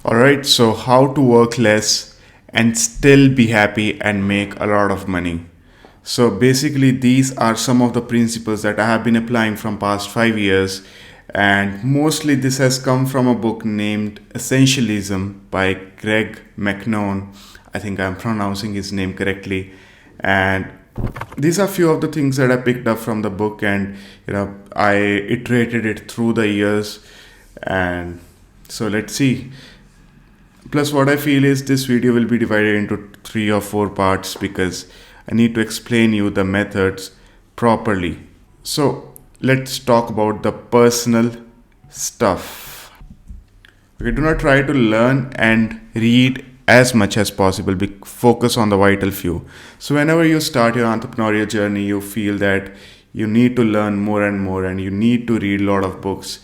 Alright, so how to work less and still be happy and make a lot of money. So basically these are some of the principles that I have been applying from past 5 years, and mostly this has come from a book named Essentialism by Greg McNone. I think I'm pronouncing his name correctly. And these are few of the things that I picked up from the book, and I iterated it through the years. And so let's see. Plus, what I feel is this video will be divided into 3 or 4 parts because I need to explain you the methods properly. So let's talk about the personal stuff. Okay, do not try to learn and read as much as possible. Focus on the vital few. So whenever you start your entrepreneurial journey, you feel that you need to learn more and more, and you need to read a lot of books.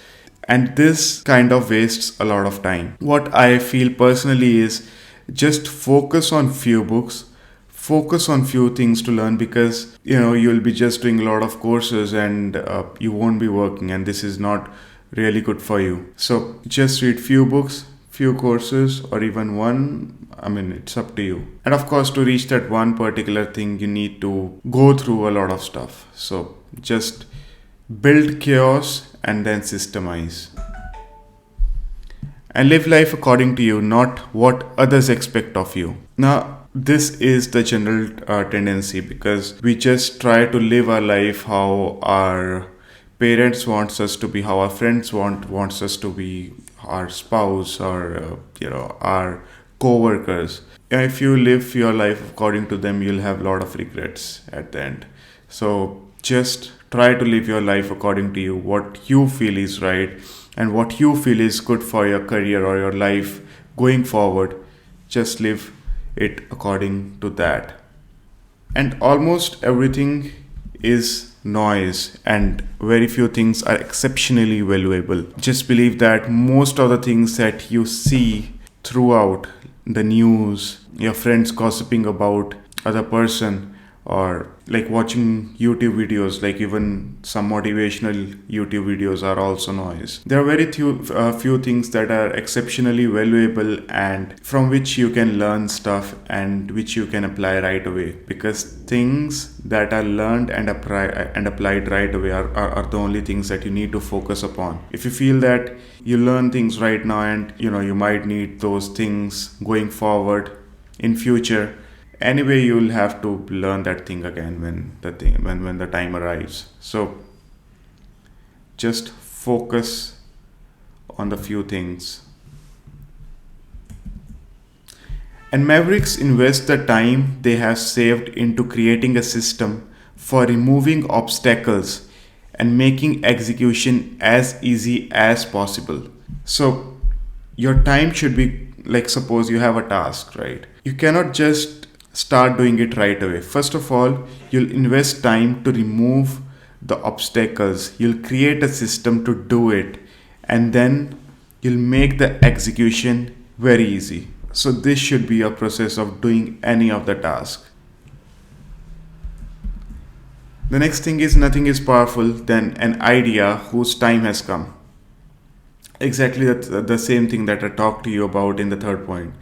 And this kind of wastes a lot of time. What I feel personally is just focus on few books, focus on few things to learn, because you'll be just doing a lot of courses and you won't be working, and this is not really good for you. So just read few books, few courses, or even one. I mean, it's up to you. And of course, to reach that one particular thing, you need to go through a lot of stuff. So just build chaos and then systemize. And live life according to you, not what others expect of you. Now, this is the general tendency, because we just try to live our life how our parents wants us to be, how our friends wants us to be, our spouse, or our co-workers. If you live your life according to them, you'll have a lot of regrets at the end. So just try to live your life according to you, what you feel is right and what you feel is good for your career or your life going forward. Just live it according to that. And almost everything is noise, and very few things are exceptionally valuable. Just believe that most of the things that you see throughout the news, your friends gossiping about other person, or like watching YouTube videos, like even some motivational YouTube videos are also noise. There are very few things that are exceptionally valuable and from which you can learn stuff and which you can apply right away, because things that are learned and applied right away are the only things that you need to focus upon. If you feel that you learn things right now and you might need those things going forward in future, anyway you'll have to learn that thing again when the time arrives. So just focus on the few things. And mavericks invest the time they have saved into creating a system for removing obstacles and making execution as easy as possible. So your time should be like, suppose you have a task, right? You cannot just start doing it right away. First of all, you'll invest time to remove the obstacles. You'll create a system to do it, and then you'll make the execution very easy. So this should be a process of doing any of the task. The next thing is, nothing is powerful than an idea whose time has come. Exactly the same thing that I talked to you about in the third point.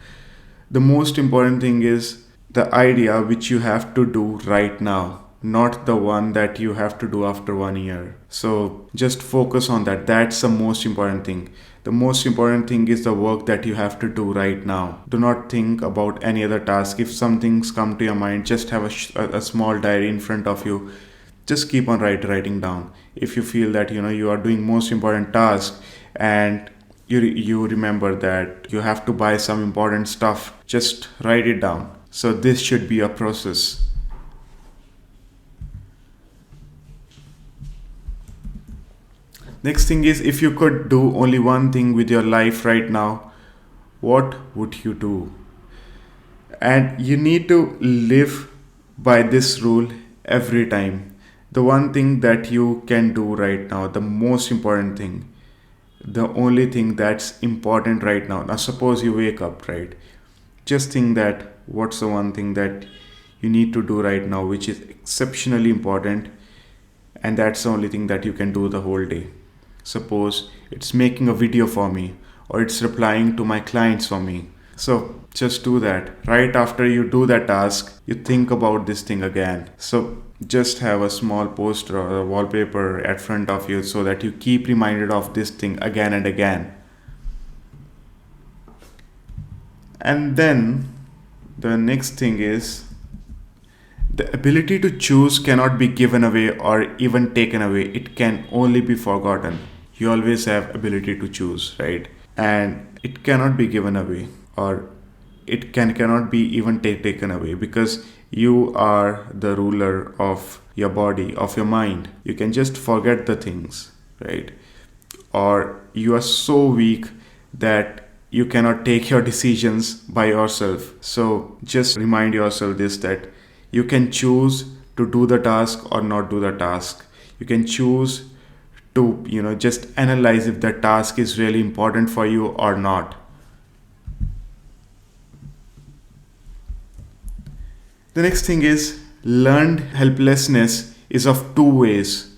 The most important thing is the idea which you have to do right now, not the one that you have to do after 1 year. So just focus on that. That's the most important thing. The most important thing is the work that you have to do right now. Do not think about any other task. If some things come to your mind, just have a small diary in front of you. Just keep on writing down. If you feel that you are doing most important task and you remember that you have to buy some important stuff, just write it down. So this should be a process. Next thing is, if you could do only one thing with your life right now, what would you do? And you need to live by this rule every time. The one thing that you can do right now, the most important thing, the only thing that's important right now. Now suppose you wake up, right? Just think that what's the one thing that you need to do right now which is exceptionally important, and that's the only thing that you can do the whole day. Suppose it's making a video for me, or it's replying to my clients for me. So just do that. Right after you do that task, you think about this thing again. So just have a small poster or a wallpaper at front of you so that you keep reminded of this thing again and again. And then the next thing is, the ability to choose cannot be given away or even taken away. It can only be forgotten. You always have ability to choose, right? And it cannot be given away, or it cannot be even taken away, because you are the ruler of your body, of your mind. You can just forget the things, right? Or you are so weak that you cannot take your decisions by yourself. So just remind yourself this, that you can choose to do the task or not do the task. You can choose to, just analyze if the task is really important for you or not. The next thing is, learned helplessness is of two ways.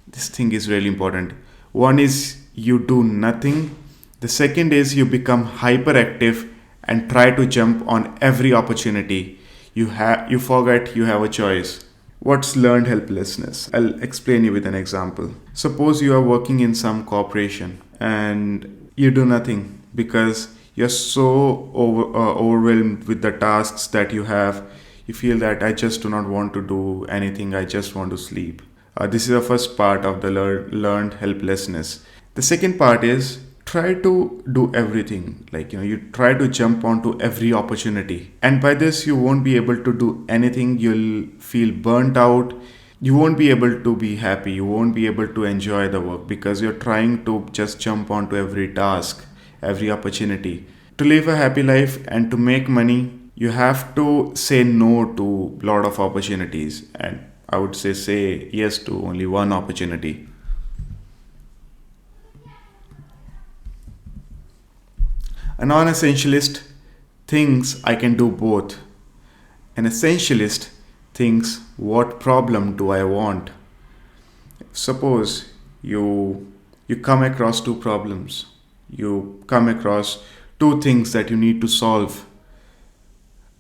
This thing is really important. One is you do nothing. The second is you become hyperactive and try to jump on every opportunity. You forget you have a choice. What's learned helplessness? I'll explain you with an example. Suppose you are working in some corporation and you do nothing because you're so overwhelmed with the tasks that you have. You feel that I just do not want to do anything, I just want to sleep. This is the first part of the learned helplessness. The second part is, try to do everything. Like, you try to jump onto every opportunity. And by this, you won't be able to do anything. You'll feel burnt out. You won't be able to be happy. You won't be able to enjoy the work because you're trying to just jump onto every task, every opportunity. To live a happy life and to make money, you have to say no to a lot of opportunities. And I would say yes to only one opportunity. A non essentialist thinks I can do both. An essentialist thinks, what problem do I want? Suppose you come across two problems. You come across two things that you need to solve.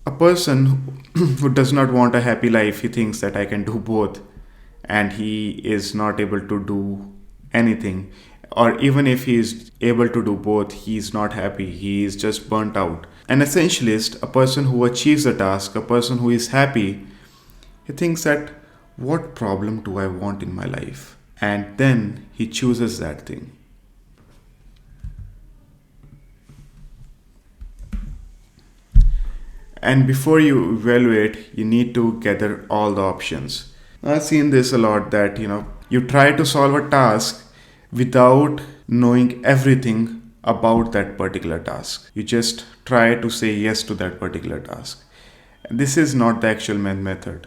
A person who does not want a happy life, he thinks that I can do both, and he is not able to do anything. Or even if he is able to do both, he is not happy, he is just burnt out. An essentialist, a person who achieves a task, a person who is happy, he thinks that, what problem do I want in my life? And then he chooses that thing. And before you evaluate, you need to gather all the options. I've seen this a lot, that you try to solve a task without knowing everything about that particular task. You just try to say yes to that particular task. This is not the actual method.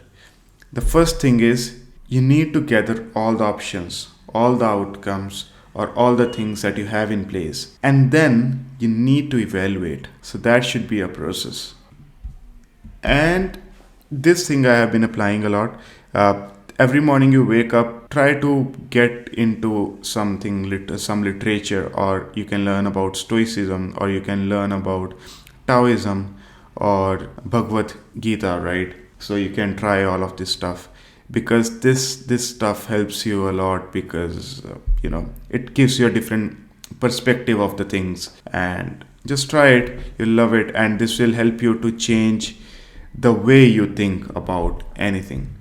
The first thing is, you need to gather all the options, all the outcomes, or all the things that you have in place. And then you need to evaluate. So that should be a process. And this thing I have been applying a lot. Every morning you wake up, try to get into some literature, or you can learn about Stoicism, or you can learn about Taoism or Bhagavad Gita, right? So you can try all of this stuff, because this stuff helps you a lot, because it gives you a different perspective of the things. And just try it, you'll love it, and this will help you to change the way you think about anything.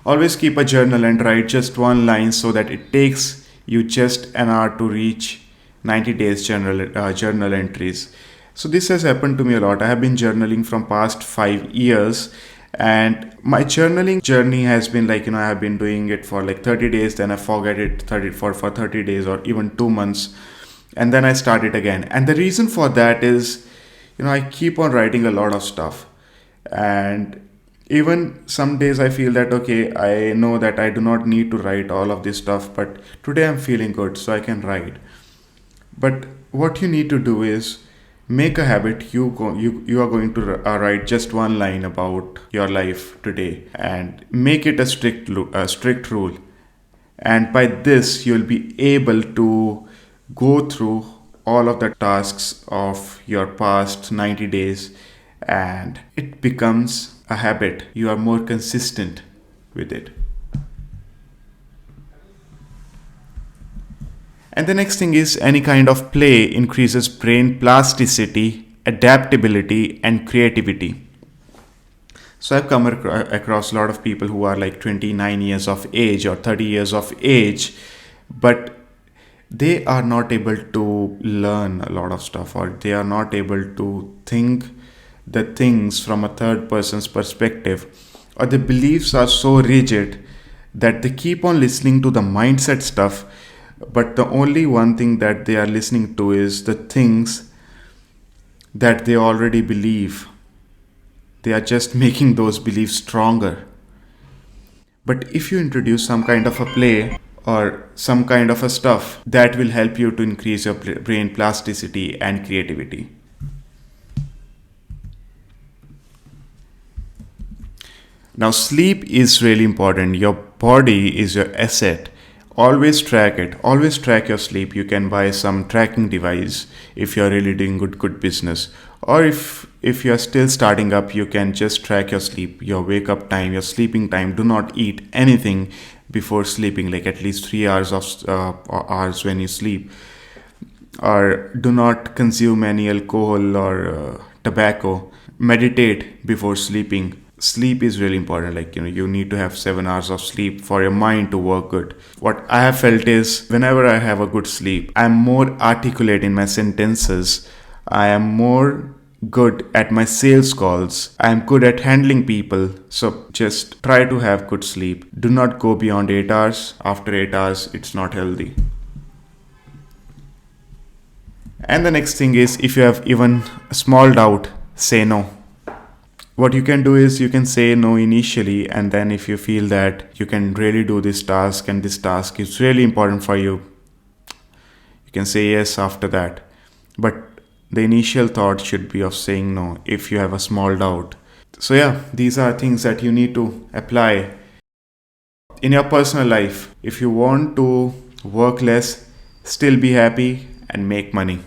Always keep a journal and write just one line, so that it takes you just an hour to reach 90 days journal entries. So this has happened to me a lot. I have been journaling from past 5 years, and my journaling journey has been like, I have been doing it for like 30 days, then I forget it for 30 days or even 2 months, and then I start it again. And the reason for that is, I keep on writing a lot of stuff, and even some days I feel that, okay, I know that I do not need to write all of this stuff, but today I'm feeling good, so I can write. But what you need to do is make a habit. You are going to write just one line about your life today, and make it a strict rule. And by this, you'll be able to go through all of the tasks of your past 90 days, and it becomes a habit. You are more consistent with it. And the next thing is any kind of play increases brain plasticity, adaptability, and creativity. So I've come across a lot of people who are like 29 years of age or 30 years of age, but they are not able to learn a lot of stuff, or they are not able to think the things from a third person's perspective, or the beliefs are so rigid that they keep on listening to the mindset stuff, but the only one thing that they are listening to is the things that they already believe. They are just making those beliefs stronger. But if you introduce some kind of a play or some kind of a stuff, that will help you to increase your brain plasticity and creativity. Now, sleep is really important. Your body is your asset. Always track it. Always track your sleep. You can buy some tracking device if you're really doing good business. Or if you're still starting up, you can just track your sleep, your wake up time, your sleeping time. Do not eat anything before sleeping, like at least 3 hours of hours when you sleep. Or do not consume any alcohol or tobacco. Meditate before sleeping. Sleep is really important. Like, you need to have 7 hours of sleep for your mind to work good. What I have felt is whenever I have a good sleep, I'm more articulate in my sentences. I am more good at my sales calls. I am good at handling people. So just try to have good sleep. Do not go beyond 8 hours. After 8 hours, it's not healthy. And the next thing is, if you have even a small doubt, say no. What you can do is you can say no initially, and then if you feel that you can really do this task and this task is really important for you, you can say yes after that. But the initial thought should be of saying no if you have a small doubt. So yeah, these are things that you need to apply in your personal life if you want to work less, still be happy and make money.